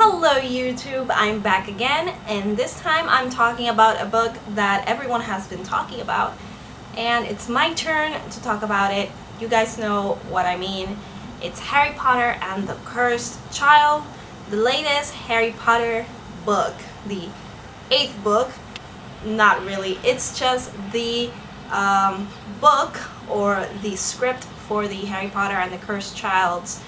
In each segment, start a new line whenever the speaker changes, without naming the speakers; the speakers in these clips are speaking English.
Hello YouTube, I'm back again, and this time I'm talking about a book that everyone has been talking about, and it's my turn to talk about it. You guys know what I mean. It's Harry Potter and the Cursed Child, the latest Harry Potter book, the 8th book. Not really, it's just the book or the script for the Harry Potter and the Cursed Child's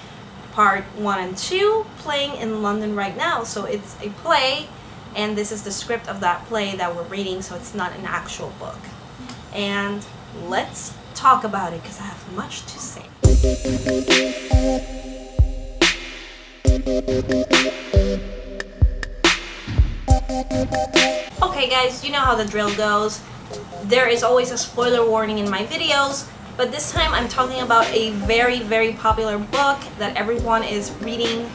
part 1 and 2 playing in London right now. So it's a play, and this is the script of that play that we're reading, so it's not an actual book. And let's talk about it because I have much to say. Okay guys, you know how the drill goes. There is always a spoiler warning in my videos, but this time I'm talking about a very popular book that everyone is reading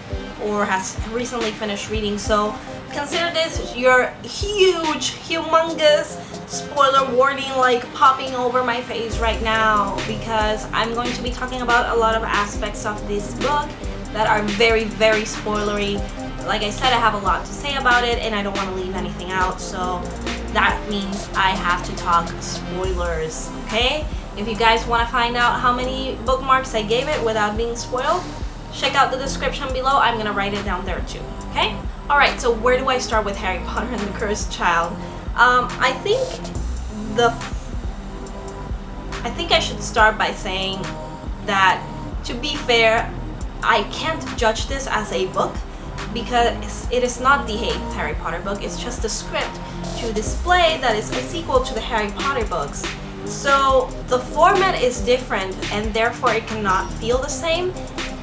or has recently finished reading. So consider this your humongous spoiler warning like popping over my face right now, because I'm going to be talking about a lot of aspects of this book that are very spoilery. Like I said, I have a lot to say about it and I don't want to leave anything out, so that means I have to talk spoilers, okay? If you guys want to find out how many bookmarks I gave it without being spoiled, check out the description below. I'm gonna write it down there too, okay? Alright, so where do I start with Harry Potter and the Cursed Child? I think I should start by saying that, to be fair, I can't judge this as a book because it is not the 8th Harry Potter book. It's just a script to this play that is a sequel to the Harry Potter books. So the format is different and therefore it cannot feel the same,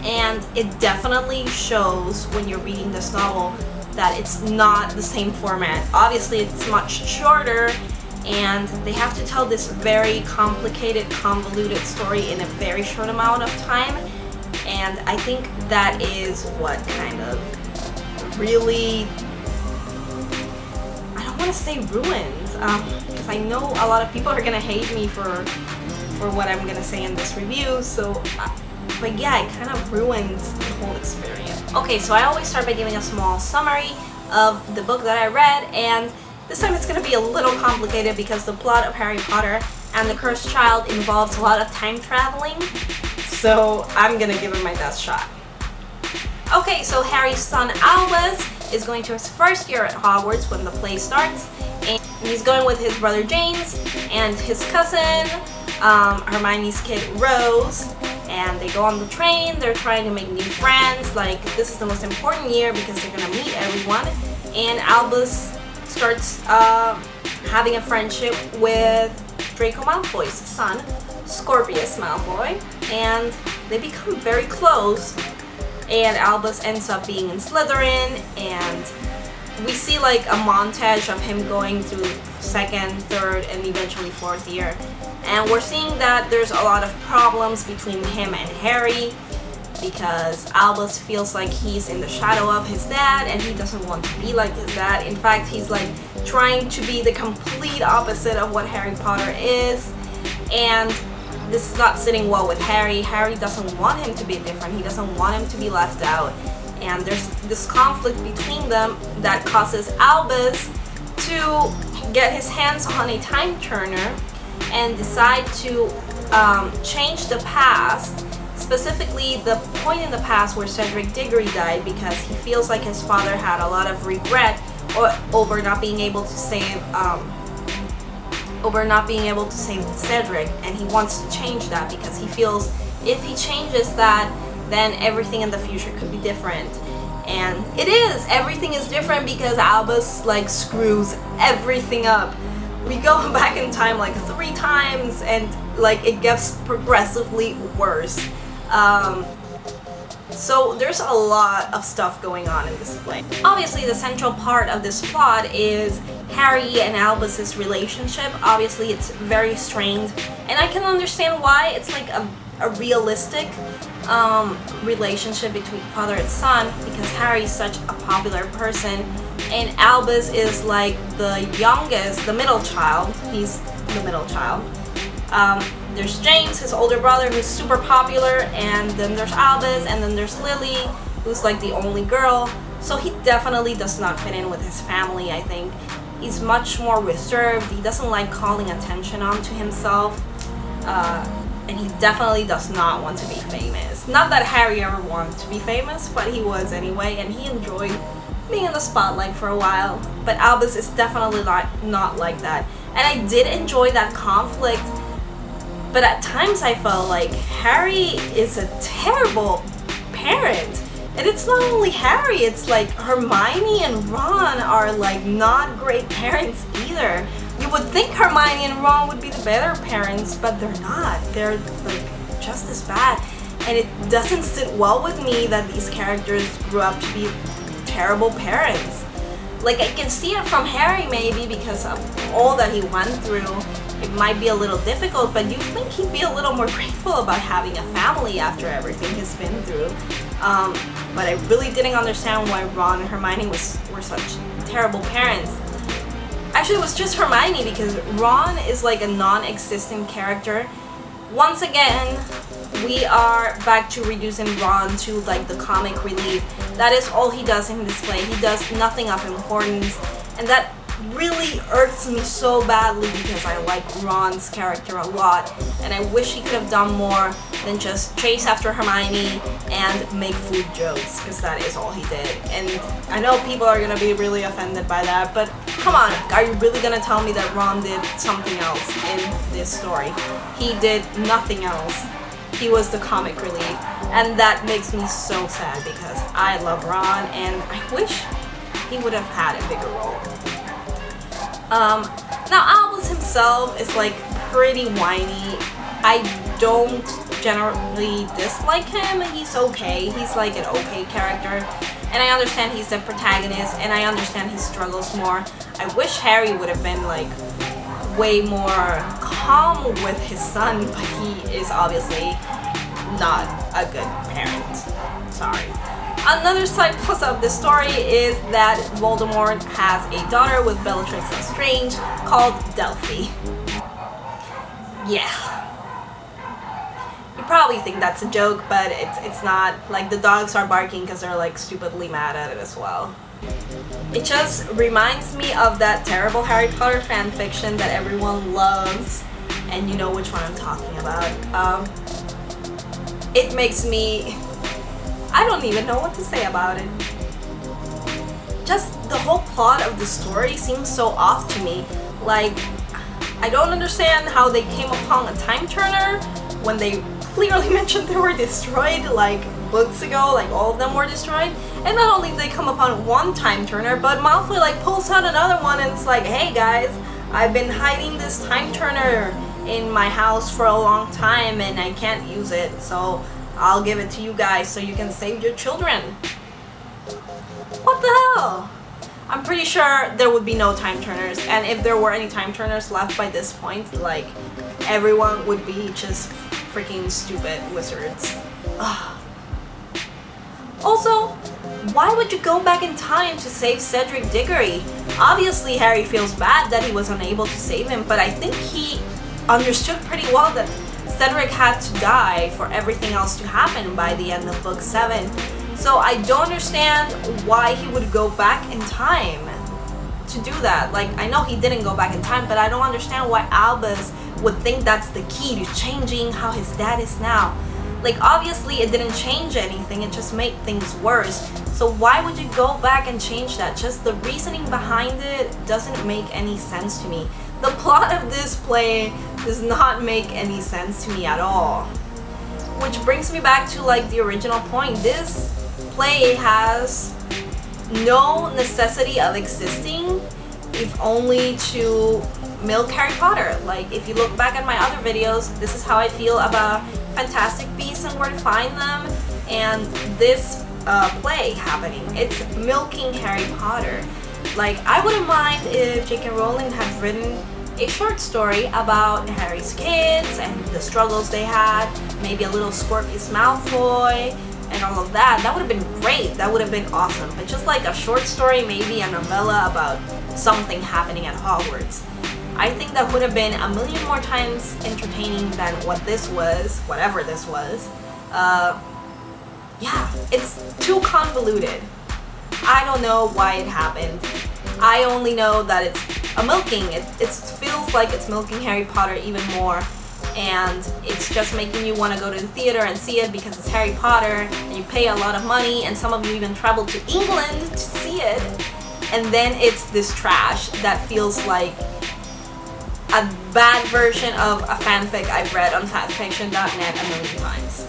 and it definitely shows when you're reading this novel that it's not the same format. Obviously it's much shorter and they have to tell this very complicated, convoluted story in a very short amount of time, and I think that is what kind of really, I don't want to say ruins, because I know a lot of people are gonna hate me for what I'm gonna say in this review, so but yeah, it kind of ruins the whole experience. Okay, so I always start by giving a small summary of the book that I read, and this time it's gonna be a little complicated because the plot of Harry Potter and the Cursed Child involves a lot of time traveling, so I'm gonna give it my best shot. Okay, so Harry's son Albus is going to his first year at Hogwarts when the play starts, and he's going with his brother James and his cousin, Hermione's kid Rose, and they go on the train. They're trying to make new friends. Like, this is the most important year because they're gonna meet everyone, and Albus starts having a friendship with Draco Malfoy's son, Scorpius Malfoy, and they become very close. And Albus ends up being in Slytherin, and we see like a montage of him going through 2nd, 3rd, and eventually 4th year. And we're seeing that there's a lot of problems between him and Harry because Albus feels like he's in the shadow of his dad and he doesn't want to be like his dad. In fact, he's like trying to be the complete opposite of what Harry Potter is, and this is not sitting well with Harry. Harry doesn't want him to be different. He doesn't want him to be left out. And there's this conflict between them that causes Albus to get his hands on a time turner and decide to change the past, specifically the point in the past where Cedric Diggory died, because he feels like his father had a lot of regret over not being able to save Cedric, and he wants to change that because he feels if he changes that, then everything in the future could be different. And it is, everything is different because Albus like screws everything up. We go back in time like 3 times and like it gets progressively worse. So there's a lot of stuff going on in this play. Obviously the central part of this plot is Harry and Albus's relationship. Obviously it's very strained, and I can understand why. It's like a realistic relationship between father and son because Harry is such a popular person and Albus is like the youngest, the middle child. He's the middle child. There's James, his older brother, who's super popular, and then there's Albus, and then there's Lily, who's like the only girl. So he definitely does not fit in with his family, I think. He's much more reserved. He doesn't like calling attention onto himself. And he definitely does not want to be famous. Not that Harry ever wanted to be famous, but he was anyway, and he enjoyed being in the spotlight for a while. But Albus is definitely not like that. And I did enjoy that conflict, but at times I felt like Harry is a terrible parent. And it's not only Harry, it's like Hermione and Ron are like not great parents either. You would think Hermione and Ron would be the better parents, but they're not. They're like just as bad. And it doesn't sit well with me that these characters grew up to be terrible parents. Like, I can see it from Harry maybe because of all that he went through. It might be a little difficult, but you'd think he'd be a little more grateful about having a family after everything he's been through. But I really didn't understand why Ron and Hermione were such terrible parents. Actually, it was just Hermione because Ron is like a non-existent character. Once again, we are back to reducing Ron to like the comic relief. That is all he does in this play. He does nothing of importance, and that really irks me so badly because I like Ron's character a lot, and I wish he could have done more than just chase after Hermione and make food jokes, because that is all he did. And I know people are gonna be really offended by that, but come on, are you really gonna tell me that Ron did something else in this story? He did nothing else. He was the comic relief, and that makes me so sad because I love Ron and I wish he would have had a bigger role. Now Albus himself is like pretty whiny. I don't generally dislike him. He's okay. He's like an okay character. And I understand he's the protagonist, and I understand he struggles more. I wish Harry would have been like way more calm with his son, but he is obviously not a good parent. Sorry. Another side plus of this story is that Voldemort has a daughter with Bellatrix Lestrange called Delphi. Yeah. You probably think that's a joke, but it's not. Like, the dogs are barking because they're like stupidly mad at it as well. It just reminds me of that terrible Harry Potter fanfiction that everyone loves, and you know which one I'm talking about. It makes me... I don't even know what to say about it. Just the whole plot of the story seems so off to me. Like, I don't understand how they came upon a time turner when they clearly mentioned they were destroyed like books ago, like all of them were destroyed. And not only did they come upon one time turner, but Malfoy like pulls out another one and it's like, hey guys, I've been hiding this time turner in my house for a long time and I can't use it, so I'll give it to you guys so you can save your children. What the hell? I'm pretty sure there would be no time turners, and if there were any time turners left by this point, like, everyone would be just freaking stupid wizards. Ugh. Also, why would you go back in time to save Cedric Diggory? Obviously Harry feels bad that he was unable to save him, but I think he understood pretty well that Cedric had to die for everything else to happen by the end of book 7. So I don't understand why he would go back in time to do that. Like, I know he didn't go back in time, but I don't understand why Albus would think that's the key to changing how his dad is now. Like, obviously it didn't change anything, it just made things worse. So why would you go back and change that? Just the reasoning behind it doesn't make any sense to me. The plot of this play does not make any sense to me at all. Which brings me back to like the original point. This play has no necessity of existing if only to milk Harry Potter. Like, if you look back at my other videos, this is how I feel about Fantastic Beasts and Where to Find Them, and this play happening. It's milking Harry Potter. Like, I wouldn't mind if J.K. Rowling had written a short story about Harry's kids and the struggles they had, maybe a little Scorpius Malfoy and all of that. That would have been great. That would have been awesome. But just like a short story, maybe a novella about something happening at Hogwarts. I think that would have been a million more times entertaining than what this was, whatever this was. Yeah, it's too convoluted. I don't know why it happened. I only know that it's a milking. It feels like it's milking Harry Potter even more, and it's just making you want to go to the theater and see it because it's Harry Potter, and you pay a lot of money, and some of you even travel to England to see it, and then it's this trash that feels like a bad version of a fanfic I've read on fanfiction.net a million times.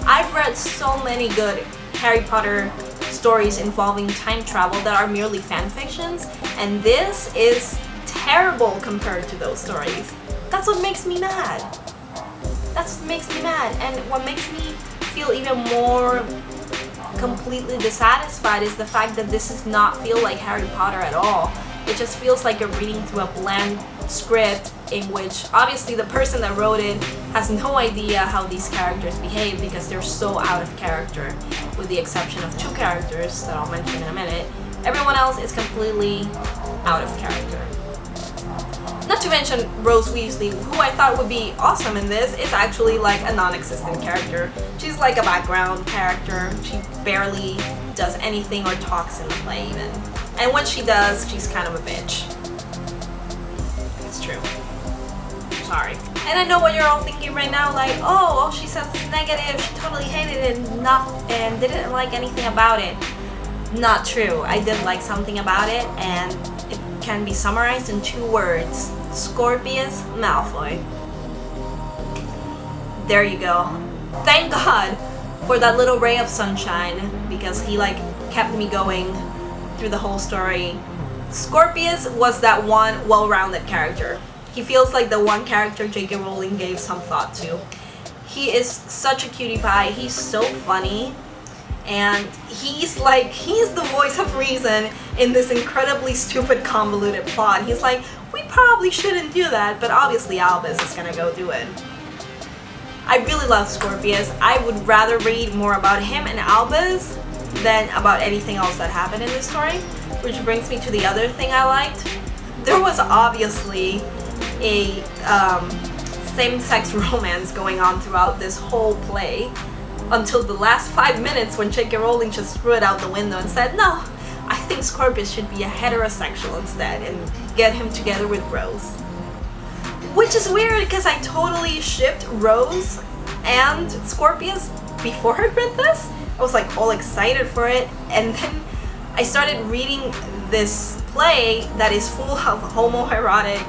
I've read so many good Harry Potter stories involving time travel that are merely fanfictions, and this is terrible compared to those stories. That's what makes me mad. That's what makes me mad, and what makes me feel even more completely dissatisfied is the fact that this does not feel like Harry Potter at all. It just feels like you're reading through a bland script in which obviously the person that wrote it has no idea how these characters behave because they're so out of character, with the exception of 2 characters that I'll mention in a minute. Everyone else is completely out of character. Not to mention Rose Weasley, who I thought would be awesome in this, is actually like a non-existent character. She's like a background character. She barely does anything or talks in the play even. And when she does, she's kind of a bitch. It's true. Sorry. And I know what you're all thinking right now, like, oh, all she says is negative, she totally hated it and didn't like anything about it. Not true. I did like something about it, and it can be summarized in 2 words. Scorpius Malfoy. There you go. Thank God for that little ray of sunshine, because he like kept me going through the whole story. Scorpius was that one well-rounded character. He feels like the one character J.K. Rowling gave some thought to. He is such a cutie pie. He's so funny. And he's the voice of reason in this incredibly stupid, convoluted plot. He's like, we probably shouldn't do that, but obviously Albus is gonna go do it. I really love Scorpius. I would rather read more about him and Albus than about anything else that happened in this story, which brings me to the other thing I liked. There was obviously a same-sex romance going on throughout this whole play until the last 5 minutes when J.K. Rowling just threw it out the window and said, no, I think Scorpius should be a heterosexual instead and get him together with Rose. Which is weird because I totally shipped Rose and Scorpius before I read this. I was like all excited for it, and then I started reading this play that is full of homoerotic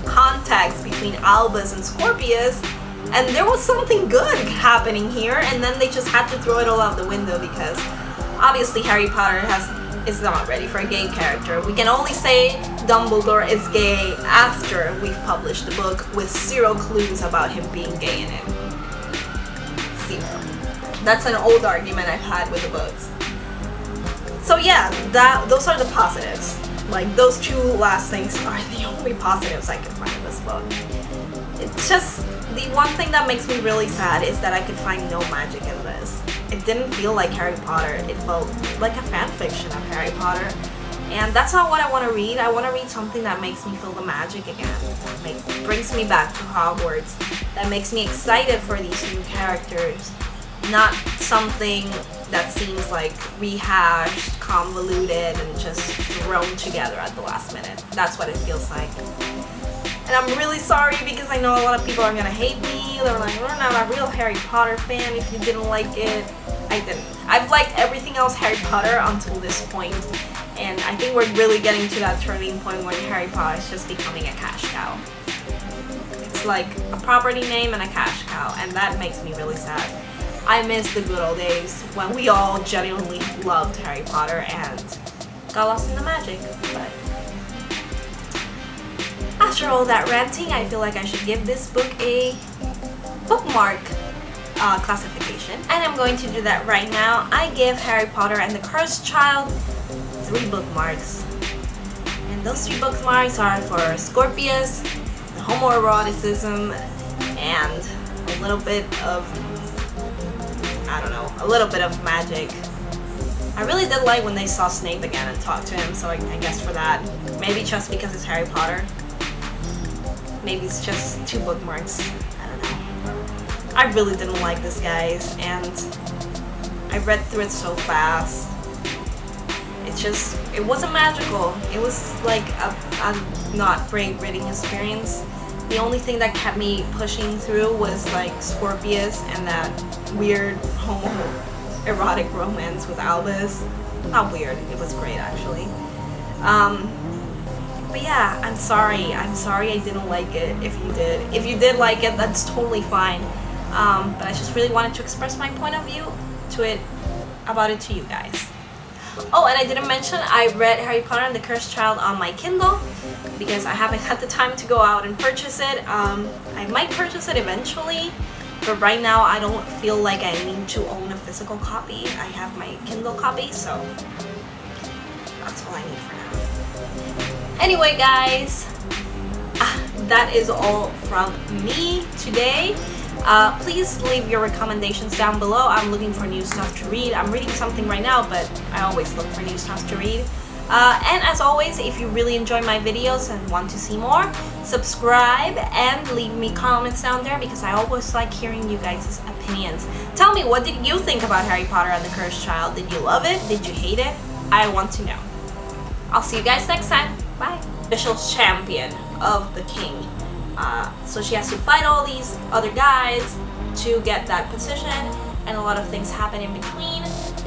context between Albus and Scorpius, and there was something good happening here, and then they just had to throw it all out the window because obviously Harry Potter is not ready for a gay character. We can only say Dumbledore is gay after we've published the book with 0 clues about him being gay in it. 0. That's an old argument I've had with the books. So yeah, those are the positives. Like, those 2 last things are the only positives I could find in this book. It's just, the one thing that makes me really sad is that I could find no magic in this. It didn't feel like Harry Potter. It felt like a fan fiction of Harry Potter. And that's not what I want to read. I want to read something that makes me feel the magic again. That brings me back to Hogwarts. That makes me excited for these new characters. Not something that seems like rehashed, convoluted, and just thrown together at the last minute. That's what it feels like. And I'm really sorry because I know a lot of people are gonna hate me. They're like, you're not a real Harry Potter fan if you didn't like it. I didn't. I've liked everything else Harry Potter until this point. And I think we're really getting to that turning point where Harry Potter is just becoming a cash cow. It's like a property name and a cash cow, and that makes me really sad. I miss the good old days when we all genuinely loved Harry Potter and got lost in the magic. But after all that ranting, I feel like I should give this book a bookmark classification. And I'm going to do that right now. I give Harry Potter and the Cursed Child 3 bookmarks. And those 3 bookmarks are for Scorpius, the homoeroticism, and a little bit of, I don't know, a little bit of magic. I really did like when they saw Snape again and talked to him, so I guess for that. Maybe just because it's Harry Potter. Maybe it's just 2 bookmarks. I don't know. I really didn't like this, guys, and I read through it so fast. it wasn't magical. It was like a not great reading experience. The only thing that kept me pushing through was like Scorpius and that weird homo-erotic romance with Albus. Not weird, it was great actually. But yeah, I'm sorry I didn't like it. If you did like it, that's totally fine. But I just really wanted to express my point of view about it to you guys. Oh, and I didn't mention I read Harry Potter and the Cursed Child on my Kindle because I haven't had the time to go out and purchase it. I might purchase it eventually, but right now I don't feel like I need to own a physical copy. I have my Kindle copy, so that's all I need for now. Anyway, guys, that is all from me today. Please leave your recommendations down below. I'm looking for new stuff to read. I'm reading something right now, but I always look for new stuff to read. And as always, if you really enjoy my videos and want to see more, subscribe and leave me comments down there because I always like hearing you guys' opinions. Tell me, what did you think about Harry Potter and the Cursed Child? Did you love it? Did you hate it? I want to know. I'll see you guys next time. Bye. Official champion of the king. So she has to fight all these other guys to get that position, and a lot of things happen in between.